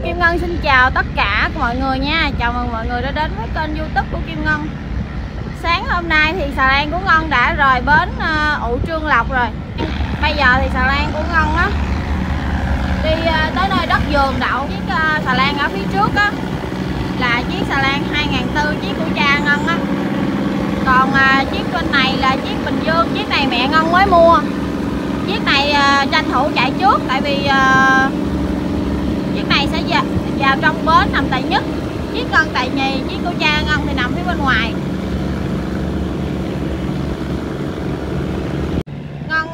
Kim Ngân xin chào tất cả mọi người nha. Chào mừng mọi người đã đến với kênh YouTube của Kim Ngân. Sáng hôm nay thì xà lan của Ngân đã rời bến Ụ Trương Lộc rồi. Bây giờ thì xà lan của Ngân á đi tới nơi đất vườn đậu. Chiếc xà lan ở phía trước á là chiếc xà lan 2004, chiếc của cha Ngân á. Còn chiếc bên này là chiếc Bình Dương, chiếc này mẹ Ngân mới mua. Chiếc này tranh thủ chạy trước tại vì chiếc này sẽ vào trong bến nằm tại nhất, chiếc Ngân tại nhì, chiếc của cha Ngân thì nằm phía bên ngoài. Ngân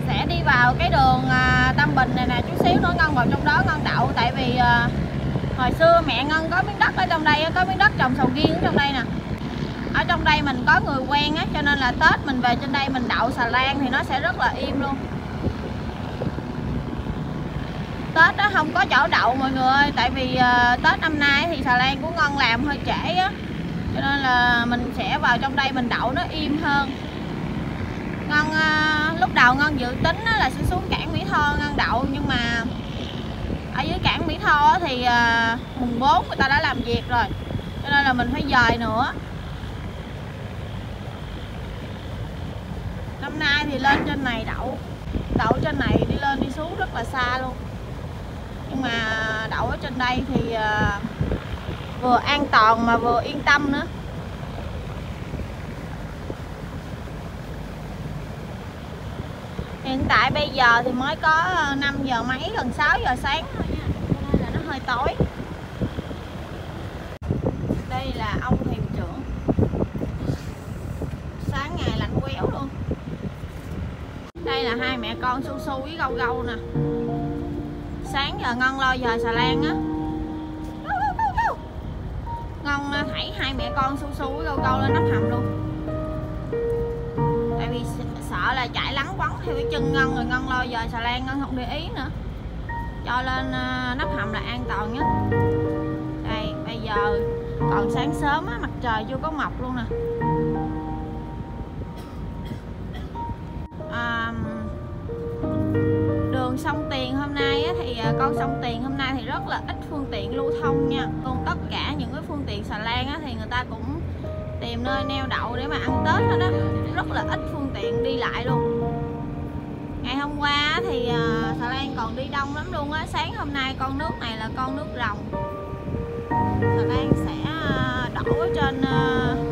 sẽ đi vào cái đường Tam Bình này nè, chút xíu nữa Ngân vào trong đó Ngân đậu. Tại vì hồi xưa mẹ Ngân có miếng đất ở trong đây, có miếng đất trồng sầu riêng ở trong đây nè. Ở trong đây mình có người quen á, cho nên là Tết mình về trên đây mình đậu xà lan thì nó sẽ rất là im luôn. Tết đó không có chỗ đậu mọi người ơi, tại vì Tết năm nay thì xà lan của Ngân làm hơi trễ á, cho nên là mình sẽ vào trong đây mình đậu nó im hơn. Ngân lúc đầu Ngân dự tính là sẽ xuống cảng Mỹ Tho Ngân đậu, nhưng mà ở dưới cảng Mỹ Tho thì mùng 4 người ta đã làm việc rồi, cho nên là mình phải dời nữa. Năm nay thì lên trên này đậu trên này đi lên đi xuống rất là xa luôn, nhưng mà đậu ở trên đây thì vừa an toàn mà vừa yên tâm nữa. Hiện tại bây giờ thì mới có 5 giờ mấy, gần 6 giờ sáng thôi nha, cho nên là nó hơi tối. Đây là ông thuyền trưởng, sáng ngày lạnh quéo luôn. Đây là hai mẹ con Su Su với Gâu Gâu nè. Sáng giờ Ngân lo dời xà lan á, Ngân thảy hai mẹ con Su Su với Gâu Gâu lên nắp hầm luôn. Tại vì sợ là chạy lắng quấn theo cái chân Ngân, rồi Ngân lo dời xà lan Ngân không để ý nữa, cho lên nắp hầm là an toàn nhất. Đây bây giờ còn sáng sớm á, mặt trời chưa có mọc luôn nè. Đường sông Tiền hôm nay á, thì con sông Tiền hôm nay thì rất là ít phương tiện lưu thông nha. Còn tất cả những cái phương tiện xà lan á, thì người ta cũng tìm nơi neo đậu để mà ăn Tết hết đó. Rất là ít phương tiện đi lại luôn. Ngày hôm qua thì xà lan còn đi đông lắm luôn á. Sáng hôm nay con nước này là con nước rồng. Xà lan sẽ đổ ở trên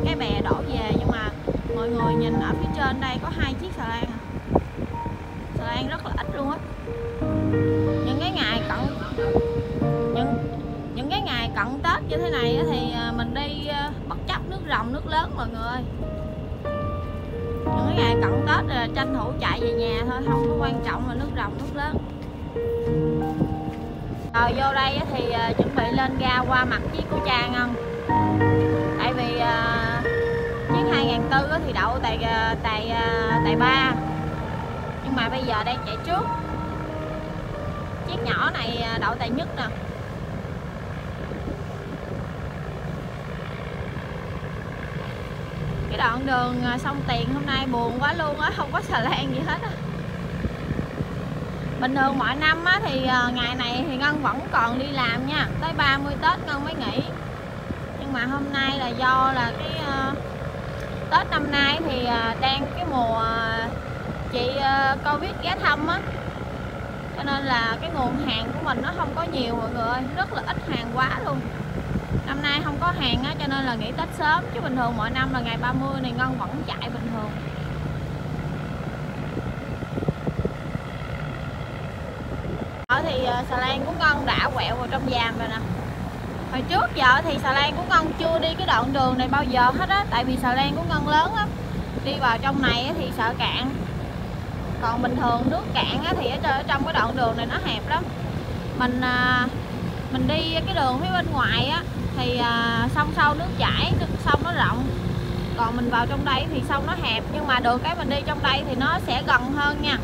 cái bè đổ về, nhưng mà mọi người nhìn ở phía trên đây có 2 chiếc xà lan. Xà lan rất là ít luôn á. Những cái ngày cận Tết như thế này thì mình đi bất chấp nước rồng nước lớn mọi người ơi. Những cái ngày cận Tết là tranh thủ chạy về nhà thôi, không có quan trọng là nước rồng nước lớn. Rồi vô đây thì chuẩn bị lên ga qua mặt chiếc của cha Ngân. Tại vì chiếc 2004 thì đậu tại Ba, nhưng mà bây giờ đang chạy trước. Chiếc nhỏ này đậu tại Nhất nè. Cái đoạn đường sông Tiền hôm nay buồn quá luôn á, không có xà lan gì hết á. Bình thường mọi năm á, thì ngày này thì Ngân vẫn còn đi làm nha, tới 30 Tết Ngân mới nghỉ. Nhưng mà hôm nay là do là cái Tết năm nay thì đang cái mùa chị Covid ghé thăm á, cho nên là cái nguồn hàng của mình nó không có nhiều mọi người ơi, rất là ít hàng quá luôn. Năm nay không có hàng á, cho nên là nghỉ Tết sớm, chứ bình thường mọi năm là ngày 30 này Ngân vẫn chạy bình thường. Thì xà lan của Ngân đã quẹo vào trong giàm rồi nè. Hồi trước giờ thì xà lan của Ngân chưa đi cái đoạn đường này bao giờ hết á, tại vì xà lan của Ngân lớn á, đi vào trong này thì sợ cạn. Còn bình thường nước cạn á, thì ở trong cái đoạn đường này nó hẹp lắm. Mình đi cái đường phía bên ngoài á thì sông sâu nước chảy, sông nó rộng. Còn mình vào trong đây thì sông nó hẹp, nhưng mà được cái mình đi trong đây thì nó sẽ gần hơn nha.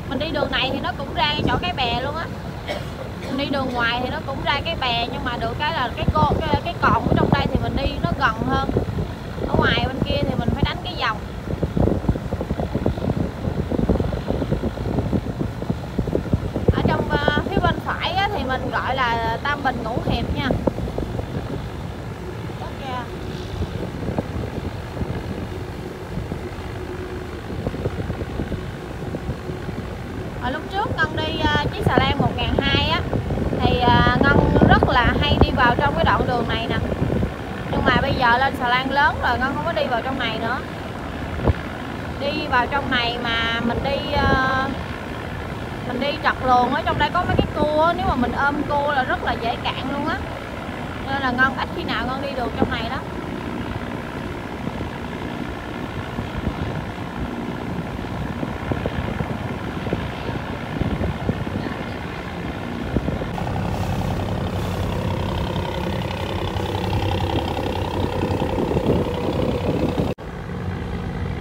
Mình đi đường này thì nó cũng ra chỗ cái bè luôn á. Mình đi đường ngoài thì nó cũng ra cái bè, nhưng mà được cái là cái cồn ở trong đây thì mình đi nó gần hơn. Ở ngoài bên kia thì mình phải đánh cái vòng. Ở trong phía bên phải á, thì mình gọi là Tam Bình Ngũ Hiệp nha. Hồi lúc trước Ngân đi chiếc xà lan 1200 á thì Ngân rất là hay đi vào trong cái đoạn đường này nè. Nhưng mà bây giờ lên xà lan lớn rồi Ngân không có đi vào trong này nữa. Đi vào trong này mà mình đi trật luồng, ở trong đây có mấy cái cua, nếu mà mình ôm cua là rất là dễ cạn luôn á. Nên là Ngân ít khi nào Ngân đi được trong này đó.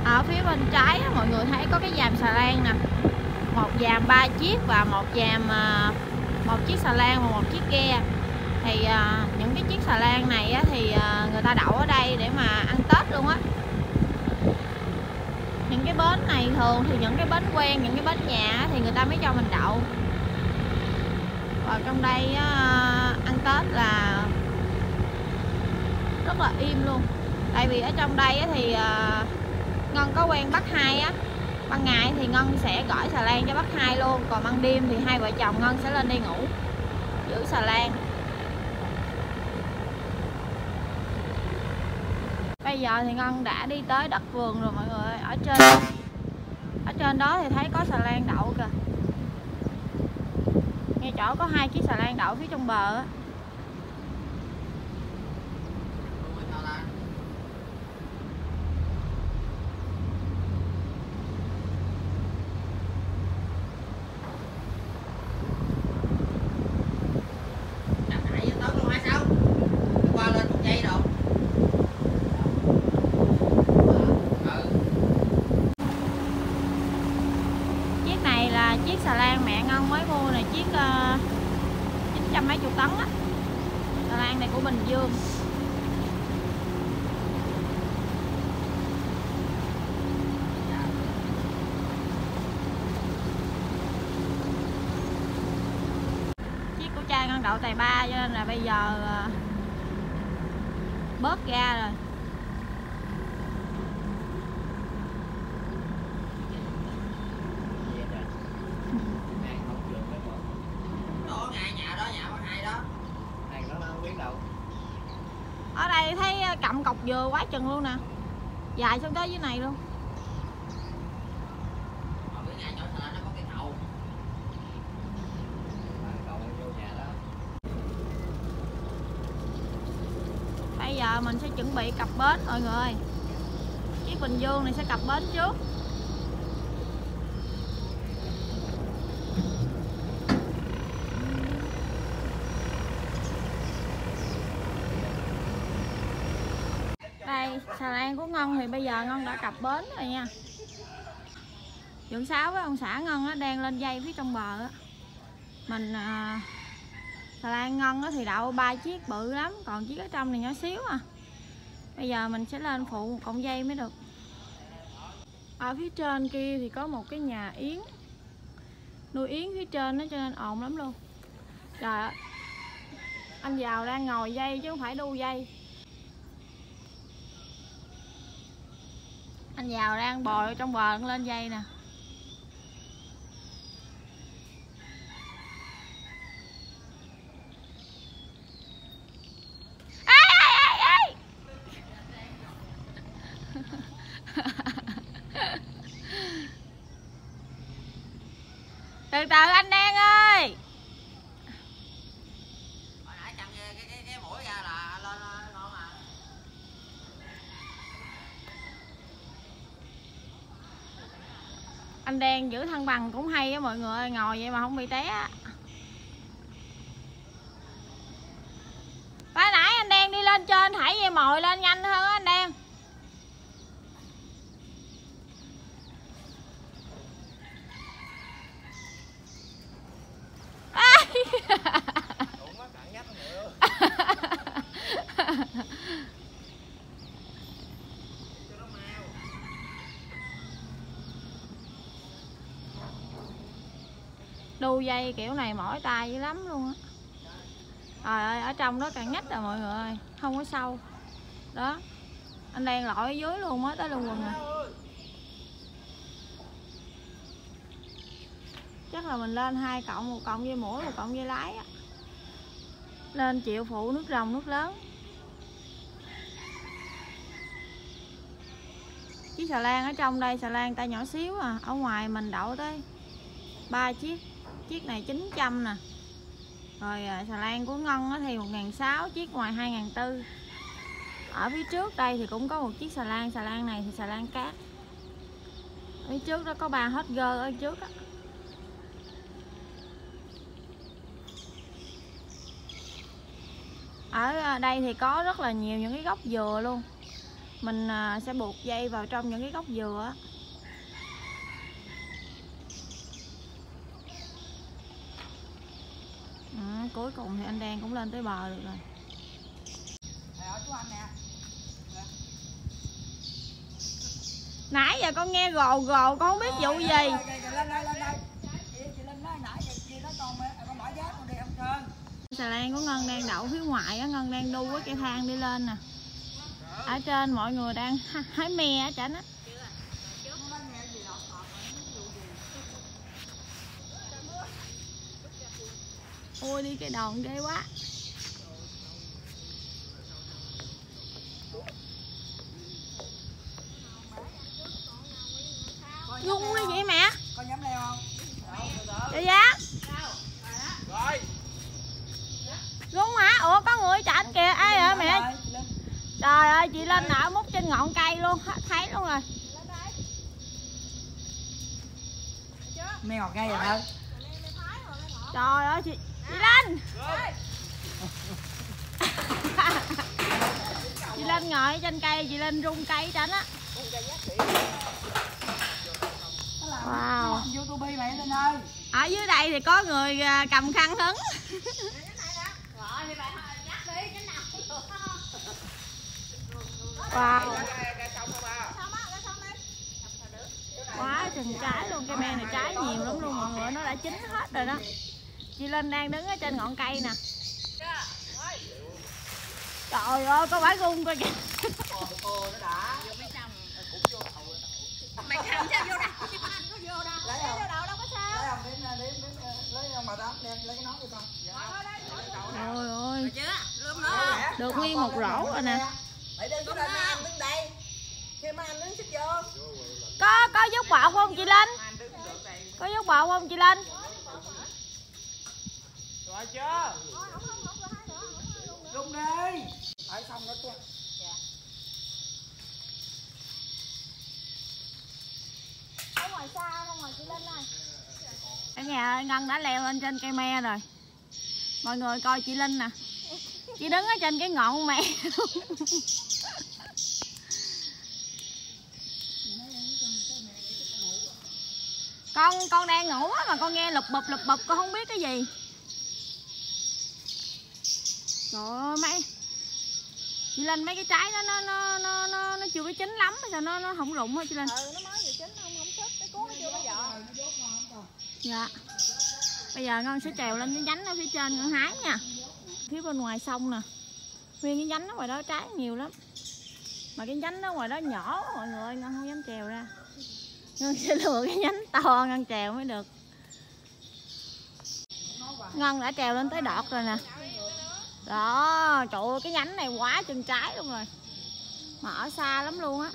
Ở phía bên trái á, mọi người thấy có cái dàm xà lan nè, một dàm 3 chiếc và một chiếc xà lan và một chiếc ghe. Thì những cái chiếc xà lan này á, thì người ta đậu ở đây để mà ăn Tết luôn á. Những cái bến này thường thì những cái bến quen, những cái bến nhà thì người ta mới cho mình đậu. Và trong đây á, ăn Tết là rất là im luôn. Tại vì ở trong đây á, thì Ngân có quen bác Hai á. Ban ngày thì Ngân sẽ gửi xà lan cho bác Hai luôn. Còn ban đêm thì hai vợ chồng Ngân sẽ lên đây ngủ, giữ xà lan. Bây giờ thì Ngân đã đi tới đất vườn rồi mọi người ơi. Ở trên đó thì thấy có xà lan đậu kìa. Ngay chỗ có 2 chiếc xà lan đậu phía trong bờ á. Chiếc xà lan mẹ Ngân mới mua này, chiếc 900 mấy chục tấn á. Xà lan này của Bình Dương. Chiếc của cha Ngân đậu tài 3 cho nên là bây giờ bớt ra rồi. Ở đây thấy cặm cọc dừa quá chừng luôn nè, dài xuống tới dưới này luôn. Bây giờ mình sẽ chuẩn bị cập bến mọi người ơi. Chiếc Bình Dương này sẽ cập bến trước. Đây, xà lan của Ngân thì bây giờ Ngân đã cập bến rồi nha. Dượng Sáu với ông xã Ngân á, đang lên dây phía trong bờ á. Mình xà lan Ngân á, thì đậu 3 chiếc bự lắm, còn chiếc ở trong này nhỏ xíu à. Bây giờ mình sẽ lên phụ một cọng dây mới được. Ở phía trên kia thì có một cái nhà yến, nuôi yến phía trên đó cho nên ồn lắm luôn. Trời ơi, anh Giàu đang ngồi dây chứ không phải đu dây. Anh Giàu đang bò trong bờ lên dây nè. Từ từ anh Đen ơi. Hồi nãy chặn cái mũi ra là lên ngon à. Anh Đen giữ thăng bằng cũng hay á mọi người ơi, ngồi vậy mà không bị té. Phải nãy anh Đen đi lên trên thảy dây mồi lên nhanh hơn á anh Đen. Đu dây kiểu này mỏi tay dữ lắm luôn á. Trời ơi, ở trong đó càng nhách rồi mọi người ơi, không có sâu. Đó, anh đang lội ở dưới luôn, mới tới lưng quần rồi. Chắc là mình lên 2 cọng, 1 cọng dây mũi, 1 cọng dây lái á. Lên chịu phụ nước rồng, nước lớn. Chiếc xà lan ở trong đây, xà lan ta nhỏ xíu à. Ở ngoài mình đậu tới 3 chiếc. Chiếc này 900 nè. Rồi xà lan của Ngân thì 1.600, chiếc ngoài 2.400. Ở phía trước đây thì cũng có một chiếc xà lan này thì xà lan cát. Ở phía trước đó có 3 hot girl ở trước á. Ở đây thì có rất là nhiều những cái gốc dừa luôn. Mình sẽ buộc dây vào trong những cái gốc dừa á. Cuối cùng thì anh Đen cũng lên tới bờ được rồi. Nãy giờ con nghe gồ gồ, con không biết vụ gì. Xà lan của Ngân đang đậu phía ngoài á, Ngân đang đu cái cây thang đi lên nè. Ở trên mọi người đang hái me ở trên á. Ôi đi cái đòn ghê quá. Rung đi vậy mẹ. Con dám leo không? Dạ dạ. Rồi. Rung hả? Ủa có người chảnh kìa, ai vậy mẹ? Trời ơi chị lên nở mút trên ngọn cây luôn, thấy luôn rồi. Me ngọt ngay rồi hả? Trời ơi chị Linh. Chị Linh ngồi trên cây, chị Linh rung cây tránh á. Wow. Ở dưới đây thì có người cầm khăn hứng. Wow. Quá chừng trái luôn, cây me này trái nhiều lắm luôn mọi người, nó đã chín hết rồi đó. Chị Linh đang đứng ở trên ngọn cây nè. Trời ơi có bãi gung coi kìa. Mày cầm sao vô đâu? Anh có vô đâu? Lấy vô đâu đâu có sao. Lấy không lấy màu tám đem lấy cái nón cho con. Ôi ôi. Được chưa? Lượm nó. Được nguyên một rổ rồi nè. Mày đứng đây anh đứng đây. Khi mà anh đứng xích vô. Có dốc bọ không chị Linh? Có dốc bọ không chị Linh? Rồi chưa? Rung đi. Ở xong đó chứ. Ở ngoài xa không ngoài chị Linh ơi. Ở nhà ơi, Ngân đã leo lên trên cây me rồi. Mọi người coi chị Linh nè. Chị đứng ở trên cái ngọn me. Con đang ngủ á mà con nghe lụp bụp con không biết cái gì. Trời ơi mấy chị Linh, mấy cái trái đó nó chưa có chín lắm, sao nó không rụng hả chị Linh? Nó mới vừa chín không sức, cái cuốn nó chưa có vỏ. Dạ. Bây giờ Ngân sẽ trèo lên cái nhánh ở phía trên Ngân hái nha. Phía bên ngoài sông nè. Nguyên cái nhánh ở ngoài đó trái nhiều lắm. Mà cái nhánh đó ngoài đó nhỏ mọi người ơi, Ngân không dám trèo ra. Ngân sẽ lựa cái nhánh to Ngân trèo mới được. Ngân đã trèo lên tới đọt rồi nè. Đó, trời ơi cái nhánh này quá chừng trái luôn rồi. Mà ở xa lắm luôn á.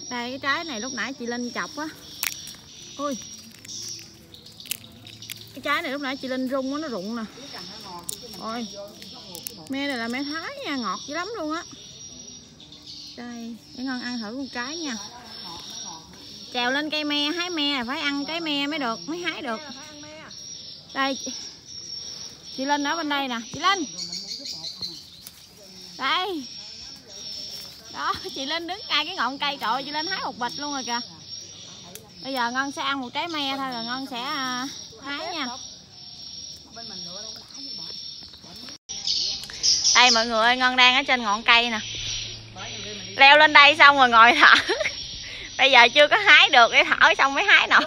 Đây cái trái này lúc nãy chị Linh chọc á. Ui. Cái trái này lúc nãy chị Linh rung á, nó rụng nè. Ôi. Me này là me Thái nha, ngọt dữ lắm luôn á. Đây, để Ngân ăn thử một trái nha. Trèo lên cây me, hái me phải ăn trái me mới được, mới hái được. Đây. Chị Linh ở bên đây nè, chị Linh. Đây. Đó, chị Linh đứng ngay cái ngọn cây, trời ơi, chị Linh hái một bịch luôn rồi kìa. Bây giờ Ngân sẽ ăn một trái me thôi rồi Ngân sẽ hái nha. Đây mọi người ơi, Ngân đang ở trên ngọn cây nè. Leo lên đây xong rồi ngồi thở. Bây giờ chưa có hái được, để thở xong mới hái nè. à?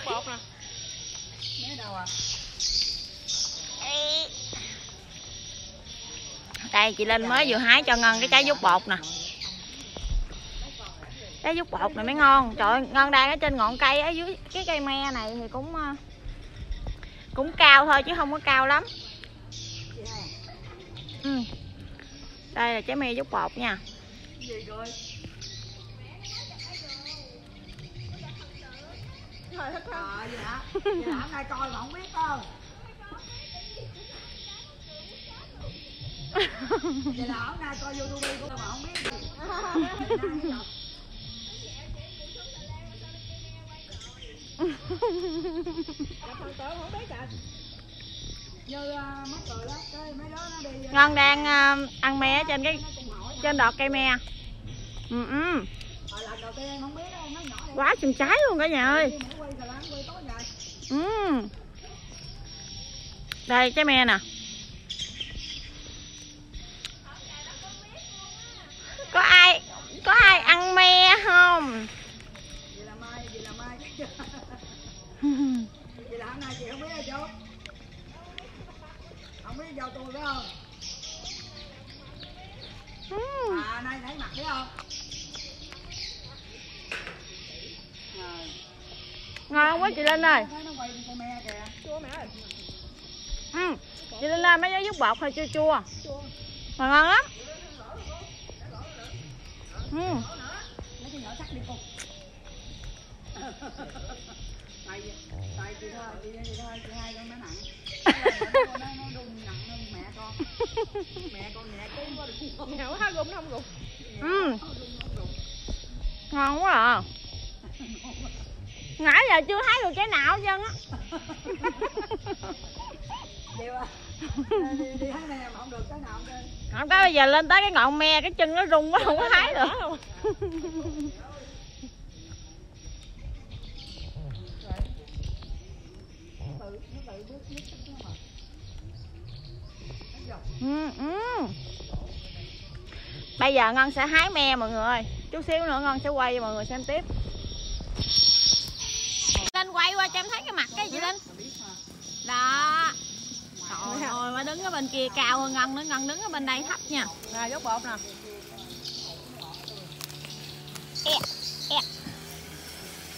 Đây chị Linh mới vừa hái cho Ngân cái trái dút bột nè. Trái dút bột này mới ngon. Trời ơi, Ngân đang ở trên ngọn cây ở dưới cái cây me này thì cũng cao thôi chứ không có cao lắm. Đây là trái me dút bột nha. Vậy hả? Hôm nay coi mà không biết đâu. Vậy là hôm nay coi YouTube của mà không biết gì. Ngân đang ăn me trên trên đọt cây me. Quá chừng trái luôn cả nhà ơi. Đây trái me nè. Có ai ăn me không? Vậy là mai. Vậy là hôm nay chị không biết hả chú? Không biết giao tôi phải không? Nay thấy mặt thấy không? Ngon quá chị Linh ơi. Chị Linh ơi, mấy trái dút bột hơi chua chua mà ngon lắm. Mấy cái nhỏ sắc đi cô. Tại chị hai con nó nặng. Nó đun nặng hơn mẹ con. Mẹ con nhẹ cũng có được. Mẹ có hai gục nó không gục. Ngon quá à. Nãy giờ chưa hái được trái nào hết trơn á. Đi hái me mà không được cái nào hết trơn. Không có, bây giờ lên tới cái ngọn me cái chân nó rung quá không có hái được. Bây giờ Ngân sẽ hái me mọi người ơi. Chút xíu nữa Ngân sẽ quay cho mọi người xem tiếp. Linh quay qua cho em thấy cái mặt cái chị Linh. Đó. Trời ơi, mà đứng ở bên kia cao hơn Ngân nữa, Ngân đứng ở bên đây thấp nha. Nè, dốt bột nè.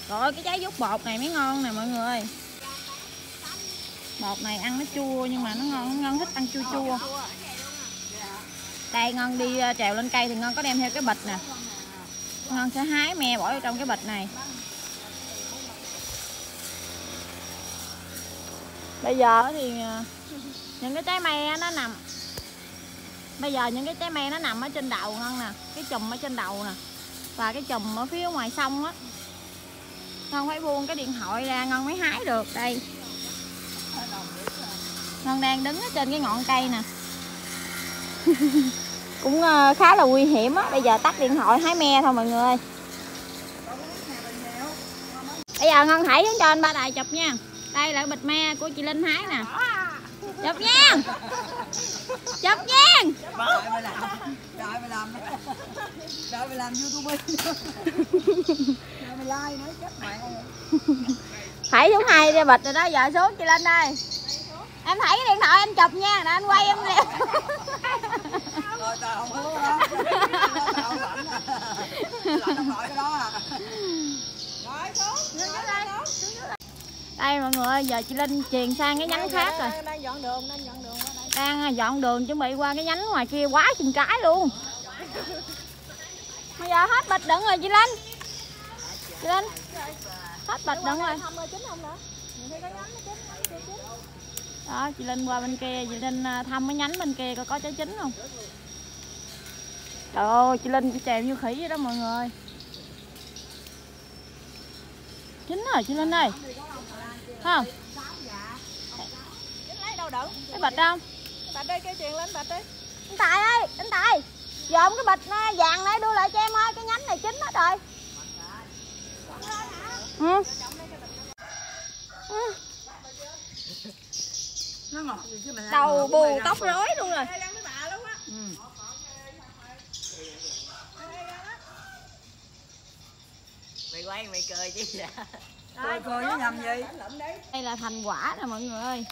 Rồi cái trái dút bột này mới ngon nè mọi người. Bột này ăn nó chua nhưng mà nó ngon, Ngân thích ăn chua chua. Đây Ngân đi trèo lên cây thì Ngân có đem theo cái bịch nè. Ngân sẽ hái me bỏ vào trong cái bịch này. Bây giờ thì những cái trái me nó nằm. Bây giờ những cái trái me nó nằm ở trên đầu Ngân nè, cái chùm ở trên đầu nè. Và cái chùm ở phía ngoài sông á. Ngân phải buông cái điện thoại ra Ngân mới hái được. Đây. Ngân đang đứng ở trên cái ngọn cây nè. Cũng khá là nguy hiểm á. Bây giờ tắt điện thoại hái me thôi mọi người. Bây giờ Ngân thảy xuống cho anh ba Đài chụp nha. Đây là bịch me của chị Linh hái nè. Chụp nha. Chụp nha. Đợi mày làm YouTube. Đợi mày like nữa chết mẹ. Thảy xuống 2 cái bịch rồi đó, giờ xuống chị Linh ơi. Em thảy cái điện thoại anh chụp nha, để anh quay em liền. Rồi tao không hứa đó. Tao không lạnh. Lạnh không nổi cái đó à. Rồi xuống. Đây mọi người ơi, giờ chị Linh truyền sang cái nhánh khác rồi. Đang dọn đường qua đây. Đang dọn đường chuẩn bị qua cái nhánh ngoài kia quá chừng trái luôn. Bây giờ hết bịch đựng rồi chị Linh. Chị Linh. Hết bịch đựng rồi. Đó, chị Linh qua bên kia, chị Linh thăm cái nhánh bên kia coi có trái chín không. Trời ơi, chị Linh chèo như khỉ vậy đó mọi người. Chín rồi chị Linh ơi. Không? Lấy đâu đựng? Cái bịch không? Bịch đi, kêu truyền lên bịch đi. Anh Tài ơi, anh Tài. Dòm cái bịch vàng này đưa lại cho em ơi, cái nhánh này chín hết rồi. Nó ngọt gì chứ mày. Đầu bù tóc rối luôn rồi. Mày quay mày cười chứ vậy? Cười với nhầm gì? Đây là thành quả nè mọi người ơi.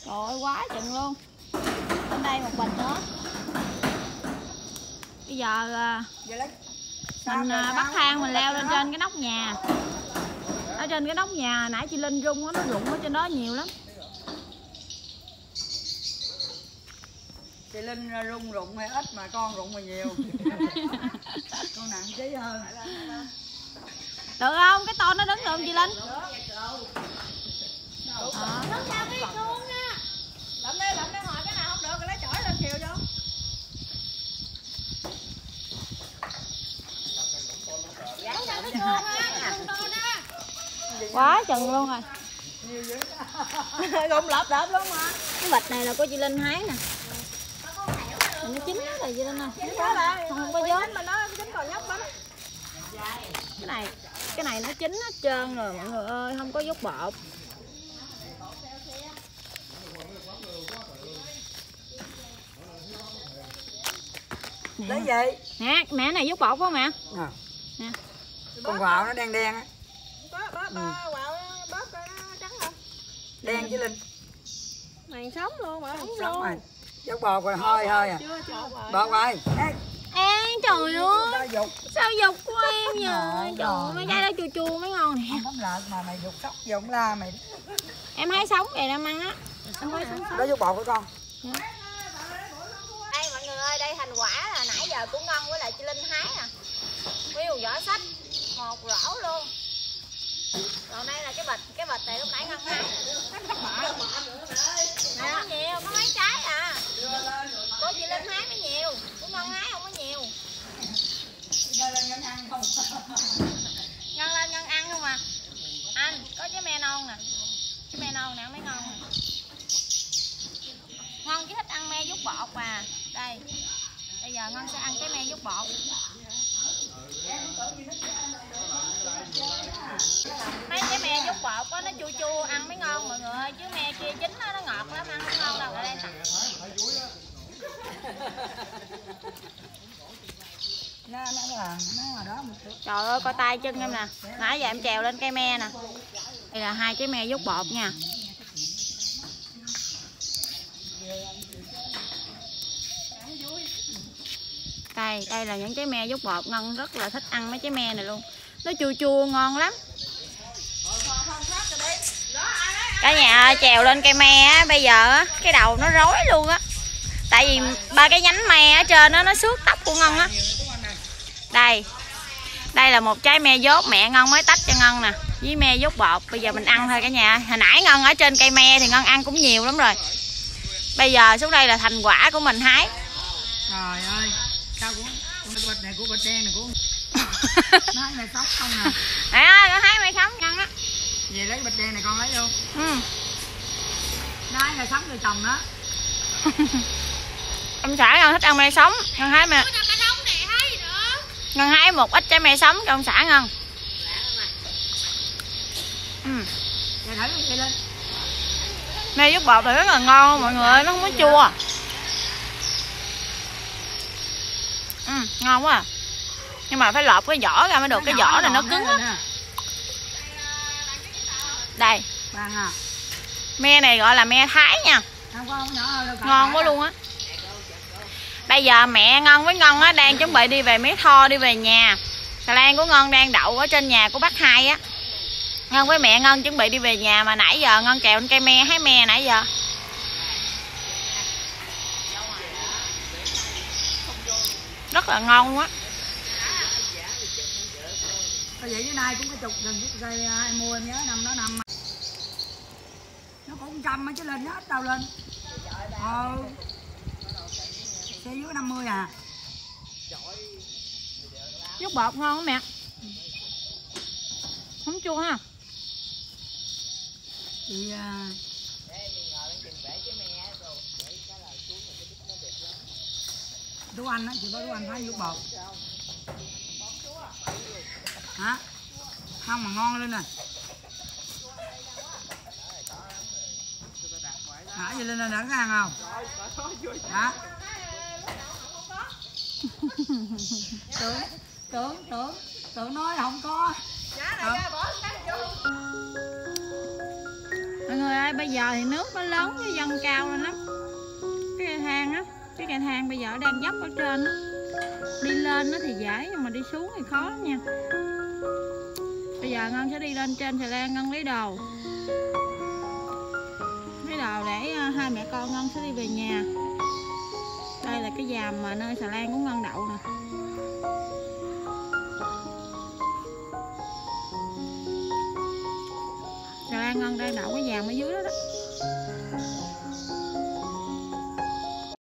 Trời ơi quá chừng luôn. Bên đây một bịch nữa. Bây giờ Vậy lấy mình bắt thang mình leo lên trên cái nóc nhà. Ở trên cái nóc nhà nãy chị Linh rung nó rụng ở trên đó nhiều lắm. Chị Linh rung rụng hay ít mà con rụng mà nhiều. Con nặng chí hơn. Được không? Cái to nó đứng được không chị Linh? Nó sao biết xuống á. Lậm đi hỏi cái nào không được rồi lấy chổi lên chiều vô. Nó sao biết xuống á, Quá chừng luôn rồi. Gom lợp luôn mà. Cái vịt này là của chị Linh hái nè. Nó chín rồi chị Linh ơi. Không có vớt mà nó chín còn nhóc lắm. Cái này nó chín hết trơn rồi mọi người ơi, không có dốt bột. Lấy gì? Nè, mẹ này dốt bột phải không mẹ? Nè. Con quạo nó đen đen á. Quạo bóp coi nó trắng không? Đen chứ Linh. Màn sống luôn mà. Sống rồi. Dốt bột rồi hơi à. Bột rồi. Ê trời ơi. Dục. Sao dục của em vậy? Trời ơi, mấy trái đó chua chua mới ngon nè. Không bấm lợt mà mày dục sóc dụng la mày. Em hái sống về em ăn á. Em hái sống. Đó dốt bột của con. Đây mọi người ơi, đây thành quả là nãy giờ của Ngân với lại chị Linh hái nè. Nguyên vỏ sách một rổ luôn. Còn đây là cái bịch này lúc nãy Ngân hái. Không có nhiều, có mấy trái à. Của chị Linh hái mới nhiều, của Ngân hái không có nhiều. Ngân lên Ngân ăn không? Ngân lên Ngân ăn không à. Anh, có trái me non nè. Trái me non nè, mới ngon nè. Ngân chỉ thích ăn me dút bột à. Đây. Bây giờ Ngân sẽ ăn cái me dút bột. Mấy cái me dút bột đó, nó chua chua ăn mới ngon mọi người ơi. Chứ me kia chín đó, nó ngọt lắm, ăn không ngon đâu. Ở đây nè. Trời ơi, coi tay chân em nè. Nãy giờ em trèo lên cây me nè. Đây là 2 cái me dút bột nha. Đây là những trái me dút bột. Ngân rất là thích ăn mấy trái me này luôn. Nó chua chua ngon lắm. Cả nhà ơi, trèo lên cây me á, bây giờ á, cái đầu nó rối luôn á. Tại vì 3 cái nhánh me ở trên đó, nó xước tóc của Ngân á. Đây là một trái me dốt mẹ Ngân mới tách cho Ngân nè. Với me dút bột. Bây giờ mình ăn thôi cả nhà. Hồi nãy Ngân ở trên cây me thì Ngân ăn cũng nhiều lắm rồi. Bây giờ xuống đây là thành quả của mình hái. Trời ơi, sao cũng bịch này của bịch đen này của nó hái mày sống không nè. À, con hái mày sống Ngân á. Về lấy bịch đen này con lấy luôn. Ừ. Nó hái mày sống rồi chồng đó. Ông xã Ngân thích ăn me sống. Ngân hái me. Ngân hái một ít trái me sống cho ông xã Ngân. Me dút bột này rất là ngon mọi người ơi, nó không có chua. Ngon quá à. Nhưng mà phải lột cái vỏ ra mới được, cái vỏ này nó cứng á. Đây. Me này gọi là me Thái nha. Ngon quá luôn á. Bây giờ mẹ Ngân với Ngân á đang chuẩn bị đi về Mỹ Tho, đi về nhà. Xà lan của Ngân đang đậu ở trên nhà của bác Hai á. Ngân với mẹ Ngân chuẩn bị đi về nhà mà nãy giờ Ngân trèo lên cây me hái me nãy giờ. Rất là ngon luôn á. Vậy với nay cũng cái chục gần chiếc cây em mua em nhớ năm đó năm. Nó cũng 100 chứ lên hết đâu lên. Xe dưới 50 à. Dút bột ngon mẹ. Không chua ha. Thì Tú Anh á, chị có Tú Anh thấy dút bột. Hả? Không mà ngon lên nè. Hả? Vậy lên đỡ ăn không? Hả? tưởng nói không có. Mọi người ơi, bây giờ thì nước nó lớn với dâng cao lên lắm. Cái cây thang á, cái cây thang bây giờ đang dốc ở trên á. Đi lên nó thì dễ nhưng mà đi xuống thì khó lắm nha. Bây giờ Ngân sẽ đi lên trên xà lan, Ngân lấy đồ để hai mẹ con Ngân sẽ đi về nhà. Đây là cái giàm mà nơi xà lan của Ngân đậu nè. Xà lan Ngân đang đậu cái giàm ở dưới đó đó.